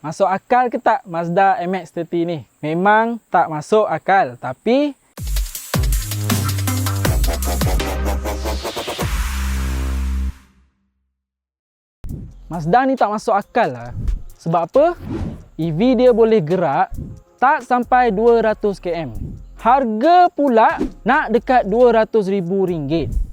Masuk akal ke tak Mazda MX-30 ni? Memang tak masuk akal, tapi Mazda ni tak masuk akal lah. Sebab apa? EV dia boleh gerak tak sampai 200 km. Harga pula nak dekat RM200,000.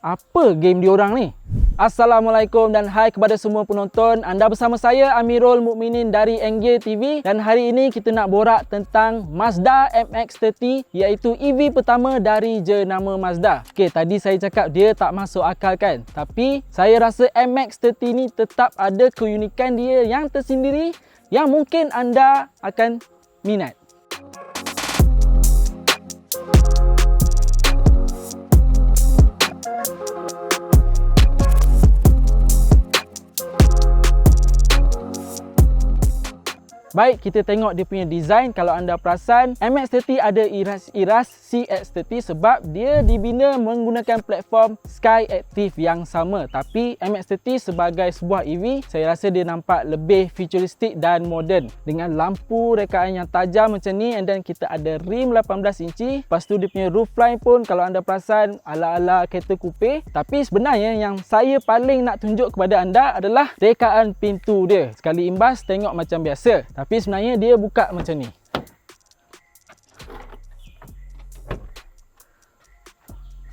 Apa game diorang ni? Assalamualaikum dan hai kepada semua penonton. Anda bersama saya Amirul Mukminin dari Engage TV, dan hari ini kita nak borak tentang Mazda MX-30, iaitu EV pertama dari jenama Mazda. Okey, tadi saya cakap dia tak masuk akal kan? Tapi saya rasa MX-30 ni tetap ada keunikan dia yang tersendiri yang mungkin anda akan minat. Baik, kita tengok dia punya design. Kalau anda perasan, MX-30 ada iras CX-30 sebab dia dibina menggunakan platform Skyactiv yang sama. Tapi MX-30 sebagai sebuah EV, saya rasa dia nampak lebih futuristik dan moden dengan lampu rekaan yang tajam macam ni, and then kita ada rim 18 inci. Lepas tu dia punya roofline pun kalau anda perasan ala-ala kereta coupe. Tapi sebenarnya yang saya paling nak tunjuk kepada anda adalah rekaan pintu dia. Sekali imbas tengok macam biasa, tapi sebenarnya dia buka macam ni.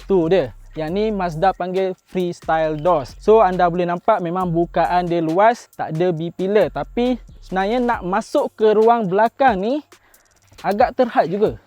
Tu dia. Yang ni Mazda panggil freestyle doors. So anda boleh nampak memang bukaan dia luas, tak ada B-pillar. Tapi sebenarnya nak masuk ke ruang belakang ni agak terhad juga.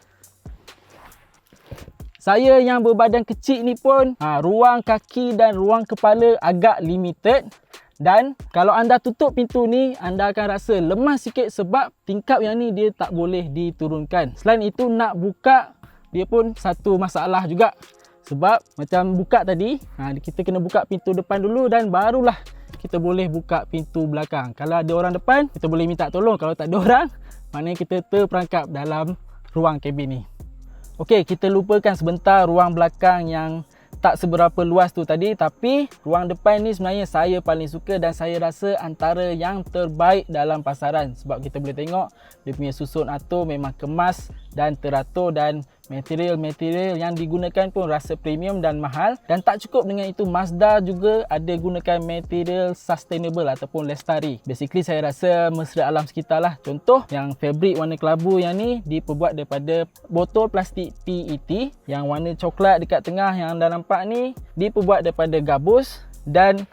Saya yang berbadan kecil ni pun ruang kaki dan ruang kepala agak limited. Dan kalau anda tutup pintu ni, anda akan rasa lemah sikit sebab tingkap yang ni dia tak boleh diturunkan. Selain itu, nak buka dia pun satu masalah juga. Sebab macam buka tadi, kita kena buka pintu depan dulu dan barulah kita boleh buka pintu belakang. Kalau ada orang depan, kita boleh minta tolong. Kalau tak ada orang, maknanya kita terperangkap dalam ruang kabin ni. Okey, kita lupakan sebentar ruang belakang yang tak seberapa luas tu tadi, tapi ruang depan ni sebenarnya saya paling suka dan saya rasa antara yang terbaik dalam pasaran. Sebab kita boleh tengok dia punya susun atur memang kemas dan teratur, dan material yang digunakan pun rasa premium dan mahal. Dan tak cukup dengan itu, Mazda juga ada gunakan material sustainable ataupun lestari. Basically saya rasa mesra alam sekitar lah. Contoh yang fabric warna kelabu yang ni diperbuat daripada botol plastik PET. Yang warna coklat dekat tengah yang anda nampak ni diperbuat daripada gabus, dan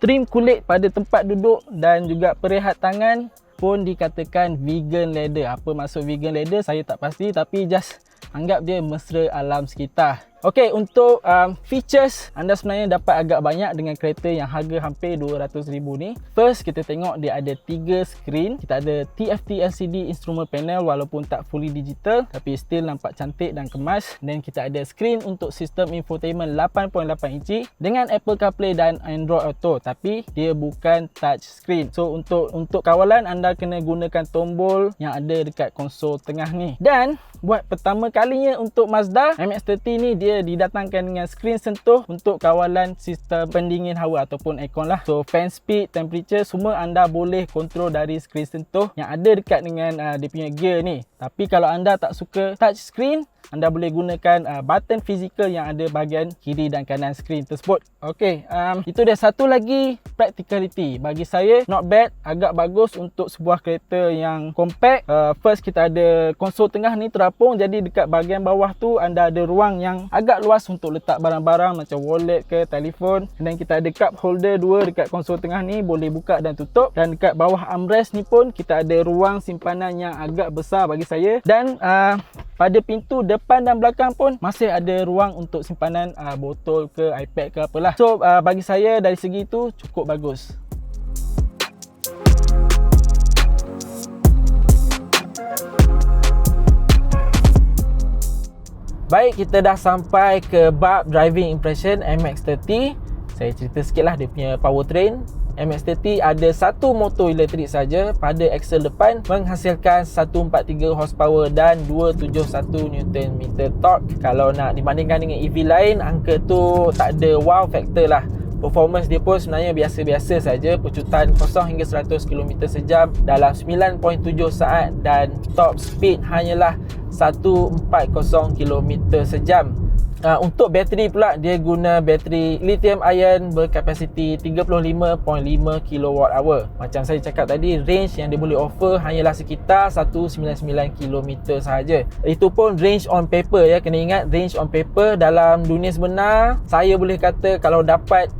trim kulit pada tempat duduk dan juga perehat tangan pun dikatakan vegan leather. Apa maksud vegan leather saya tak pasti, tapi just anggap dia mesra alam sekitar. Okey, untuk features anda sebenarnya dapat agak banyak dengan kereta yang harga hampir 200,000 ni. First, kita tengok dia ada 3 skrin. Kita ada TFT LCD instrument panel walaupun tak fully digital, tapi still nampak cantik dan kemas. Dan kita ada skrin untuk sistem infotainment 8.8 inci dengan Apple CarPlay dan Android Auto, tapi dia bukan touch screen. So untuk kawalan anda kena gunakan tombol yang ada dekat konsol tengah ni. Dan buat pertama kalinya untuk Mazda MX-30 ni, dia didatangkan dengan skrin sentuh untuk kawalan sistem pendingin hawa ataupun aircon lah. So fan speed, temperature semua anda boleh kontrol dari skrin sentuh yang ada dekat dengan dia punya gear ni. Tapi kalau anda tak suka touch screen, anda boleh gunakan button fizikal yang ada bahagian kiri dan kanan skrin tersebut. Okey, itu dia. Satu lagi, practicality. Bagi saya not bad, agak bagus untuk sebuah kereta yang compact. First, kita ada konsol tengah ni terapung, jadi dekat bahagian bawah tu anda ada ruang yang agak luas untuk letak barang-barang macam wallet ke telefon. Dan kita ada cup holder 2 dekat konsol tengah ni, boleh buka dan tutup. Dan dekat bawah armrest ni pun kita ada ruang simpanan yang agak besar bagi saya. Dan pada pintu depan dan belakang pun masih ada ruang untuk simpanan botol ke iPad ke apalah. So bagi saya dari segi itu cukup bagus. Baik, kita dah sampai ke bab driving impression MX-30. Saya cerita sikit lah dia punya powertrain. MX-30 ada satu motor elektrik saja pada aksel depan, menghasilkan 143 horsepower dan 271 Nm torque. Kalau nak dibandingkan dengan EV lain, angka tu tak ada wow factor lah. Performance dia pun sebenarnya biasa-biasa saja. Pecutan 0 hingga 100 km sejam dalam 9.7 saat dan top speed hanyalah 140 km sejam. Untuk bateri pula, dia guna bateri lithium ion berkapasiti 35.5 kWh. Macam saya cakap tadi, range yang dia boleh offer hanyalah sekitar 199 km sahaja. Itu pun range on paper ya. Kena ingat, range on paper dalam dunia sebenar, saya boleh kata kalau dapat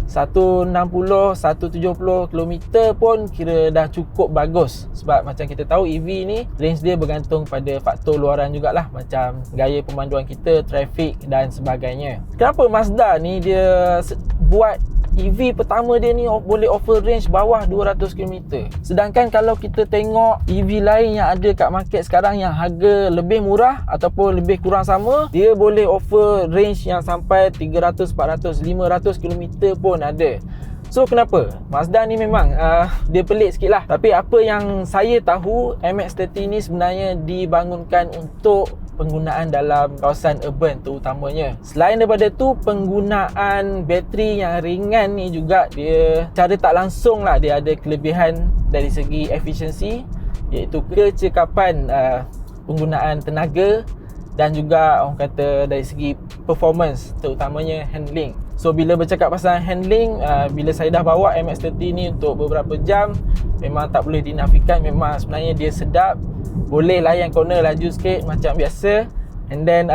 160, 170 km pun kira dah cukup bagus. Sebab macam kita tahu EV ni range dia bergantung pada faktor luaran jugalah, macam gaya pemanduan kita, trafik dan sebagainya. Kenapa Mazda ni dia buat EV pertama dia ni boleh offer range bawah 200 km. Sedangkan kalau kita tengok EV lain yang ada kat market sekarang yang harga lebih murah ataupun lebih kurang sama, dia boleh offer range yang sampai 300, 400, 500 km pun ada. So kenapa? Mazda ni memang dia pelik sikit lah. Tapi apa yang saya tahu, MX-30 ni sebenarnya dibangunkan untuk penggunaan dalam kawasan urban terutamanya. Selain daripada tu, penggunaan bateri yang ringan ni juga dia cara tak langsung lah dia ada kelebihan dari segi efisiensi, iaitu kecekapan penggunaan tenaga dan juga orang kata dari segi performance, terutamanya handling. So bila bercakap pasal handling, bila saya dah bawa MX-30 ni untuk beberapa jam, memang tak boleh dinafikan, memang sebenarnya dia sedap. Boleh layan corner laju sikit macam biasa. And then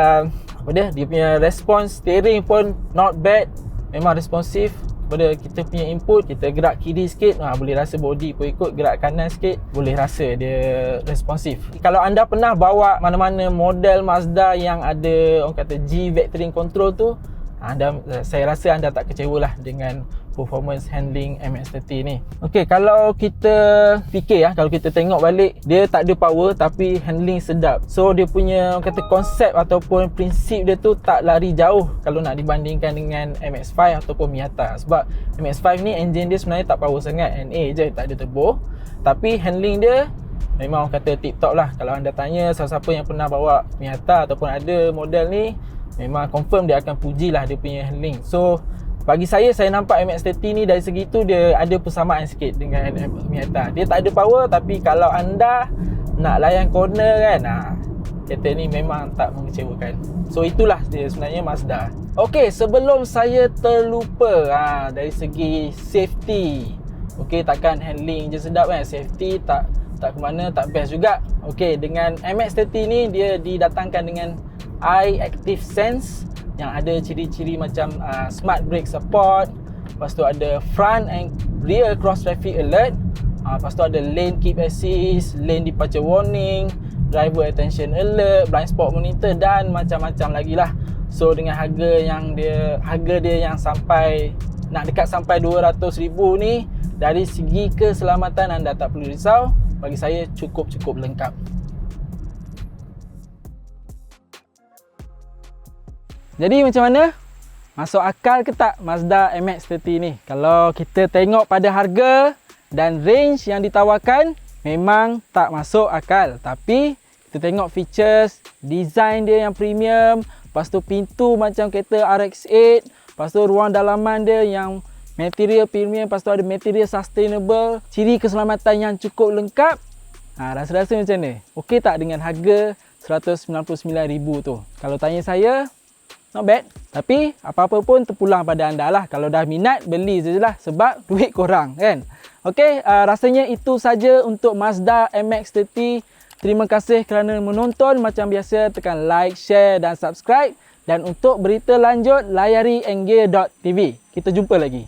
dia punya response steering pun not bad, memang responsif pada kita punya input. Kita gerak kiri sikit, boleh rasa body pun ikut. Gerak kanan sikit, boleh rasa dia responsif. Kalau anda pernah bawa mana-mana model Mazda yang ada orang kata G vectoring control tu, saya rasa anda tak kecewalah dengan performance handling MX-30 ni. Okey, kalau kita fikir kalau kita tengok balik, dia tak ada power tapi handling sedap. So dia punya kata konsep ataupun prinsip dia tu tak lari jauh kalau nak dibandingkan dengan MX-5 ataupun Miata. Sebab MX-5 ni engine dia sebenarnya tak power sangat, NA je, tak ada turbo. Tapi handling dia memang orang kata tip top lah. Kalau anda tanya siapa-siapa yang pernah bawa Miata ataupun ada model ni, memang confirm dia akan pujilah dia punya handling. So bagi saya nampak MX-30 ni dari segi tu dia ada persamaan sikit dengan Miata. Dia tak ada power, tapi kalau anda nak layan corner kan, kereta ni memang tak mengecewakan. So itulah dia sebenarnya Mazda. Okey, sebelum saya terlupa, dari segi safety. Okey, takkan handling je sedap kan, safety tak ke mana, tak best juga. Okey, dengan MX-30 ni dia didatangkan dengan iActive Sense yang ada ciri-ciri macam smart brake support, lepas tu ada front and rear cross traffic alert, lepas tu ada lane keep assist, lane departure warning, driver attention alert, blind spot monitor dan macam-macam lagi lah. So dengan harga dia yang sampai nak dekat sampai 200,000 ni, dari segi keselamatan anda tak perlu risau. Bagi saya cukup lengkap. Jadi macam mana? Masuk akal ke tak Mazda MX-30 ni? Kalau kita tengok pada harga dan range yang ditawarkan, memang tak masuk akal. Tapi kita tengok features, design dia yang premium, lepas tu pintu macam kereta RX-8, lepas tu ruang dalaman dia yang material premium, lepas tu ada material sustainable, ciri keselamatan yang cukup lengkap. Rasa-rasa macam mana? Okey tak dengan harga 199,000 tu? Kalau tanya saya, not bad. Tapi apa-apa pun terpulang pada anda lah. Kalau dah minat, beli je lah. Sebab duit korang kan. Okey, rasanya itu saja untuk Mazda MX-30. Terima kasih kerana menonton. Macam biasa, tekan like, share dan subscribe. Dan untuk berita lanjut, layari enggear.tv. Kita jumpa lagi.